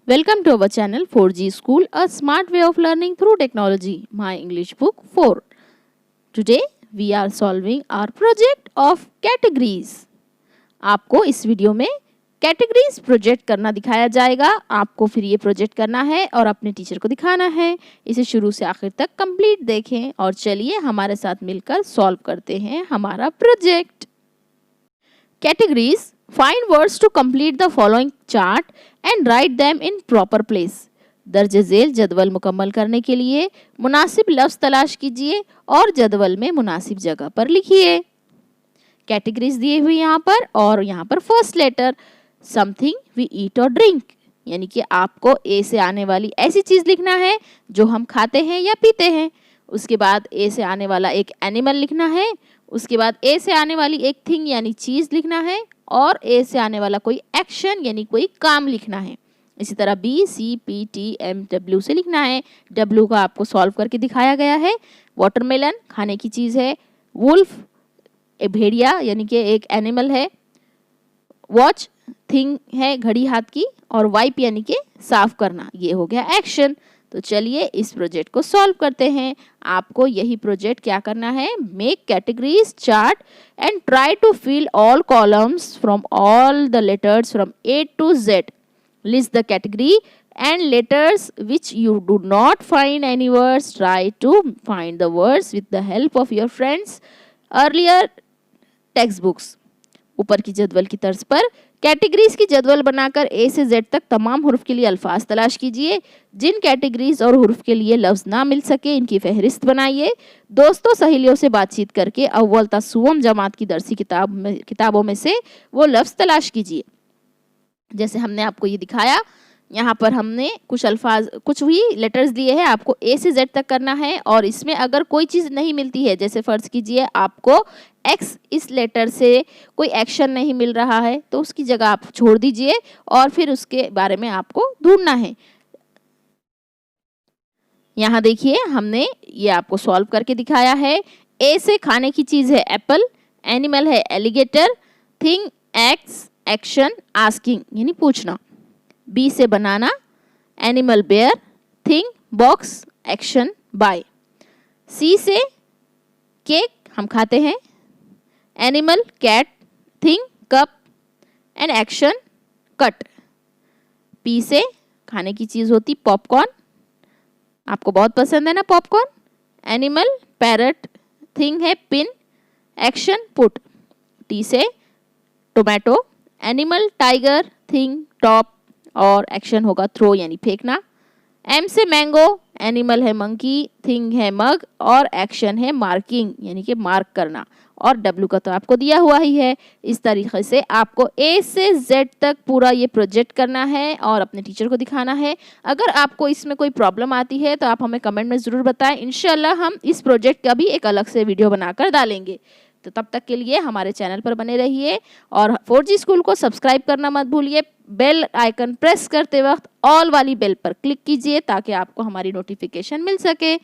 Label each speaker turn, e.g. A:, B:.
A: Welcome to our channel 4G School, a smart way of learning through technology. My English book 4. Today we are solving our project of categories. आपको इस video में categories project करना दिखाया जाएगा. आपको फिर ये प्रोजेक्ट करना है और अपने टीचर को दिखाना है. इसे शुरू से आखिर तक कंप्लीट देखें और चलिए हमारे साथ मिलकर सॉल्व करते हैं हमारा project. Categories. Find words to complete the following chart and write them in proper place. दर्ज झेल जदवल मुकम्मल करने के लिए मुनासिब लफ्ज़ तलाश कीजिए और जदवल में मुनासिब जगह पर लिखिए. कैटेगरीज दिए हुए यहाँ पर और यहाँ पर first letter something we eat और ड्रिंक, यानी कि आपको ए से आने वाली ऐसी चीज़ लिखना है जो हम खाते हैं या पीते हैं. उसके बाद ए से आने वाला एक एनिमल लिखना है. उसके बाद ए से आने वाली एक थिंग यानी चीज़ लिखना है और ए से आने वाला कोई एक्शन यानी कोई काम लिखना है. इसी तरह B C P T M W से लिखना है. डब्ल्यू का आपको सॉल्व करके दिखाया गया है. वाटरमेलन खाने की चीज़ है. वुल्फ एक भेड़िया यानी कि एक एनिमल है. वॉच थिंग है घड़ी हाथ की. और वाइप यानी कि साफ करना, ये हो गया एक्शन. तो चलिए इस प्रोजेक्ट को सॉल्व करते हैं. आपको यही प्रोजेक्ट क्या करना है, make categories chart and try to fill all columns from all the letters from A to Z. List the category and letters which you do not find any words. Try to find the words with the help of your friends earlier text books. ऊपर की जदवल की तर्ज पर categories की जदवल बनाकर ए से Z तक तमाम हुर्फ के लिए अल्फाज तलाश कीजिए. जिन कैटेगरीज और हुर्फ के लिए लफ्ज़ ना मिल सके इनकी फहरिस्त बनाइए. दोस्तों सहेलियों से बातचीत करके अव्वल ता सुवम जमात की दरसी किताबों में से वो लफ्ज़ तलाश कीजिए. जैसे हमने आपको ये दिखाया, यहाँ पर हमने कुछ भी लेटर्स दिए हैं. आपको ए से जेड तक करना है और इसमें अगर कोई चीज़ नहीं मिलती है, जैसे फ़र्ज़ कीजिए आपको एक्स इस लेटर से कोई एक्शन नहीं मिल रहा है, तो उसकी जगह आप छोड़ दीजिए और फिर उसके बारे में आपको ढूंढना है. यहाँ देखिए हमने ये आपको सॉल्व करके दिखाया है. ए से खाने की चीज़ है एप्पल. एनिमल है alligator. Thing X action asking यानी पूछना. बी से banana. Animal bear. Thing box action buy. C से केक हम खाते हैं. Animal cat. Thing cup and action cut. P से खाने की चीज़ होती पॉपकॉर्न. आपको बहुत पसंद है ना पॉपकॉर्न. Animal parrot. थिंग है पिन. Action put. टी से tomato. Animal tiger. Thing top और एक्शन होगा थ्रो यानी फेंकना. एम से मैंगो. एनिमल है मंकी. थिंग है मग और एक्शन है मार्किंग यानी कि मार्क करना. और डब्ल्यू का तो आपको दिया हुआ ही है. इस तरीके से आपको ए से जेड तक पूरा ये प्रोजेक्ट करना है और अपने टीचर को दिखाना है. अगर आपको इसमें कोई प्रॉब्लम आती है तो आप हमें कमेंट में ज़रूर बताएं. इंशाल्लाह हम इस प्रोजेक्ट का भी एक अलग से वीडियो बनाकर डालेंगे. तो तब तक के लिए हमारे चैनल पर बने रहिए और 4G स्कूल को सब्सक्राइब करना मत भूलिए. बेल आइकन प्रेस करते वक्त ऑल वाली बेल पर क्लिक कीजिए ताकि आपको हमारी नोटिफिकेशन मिल सके.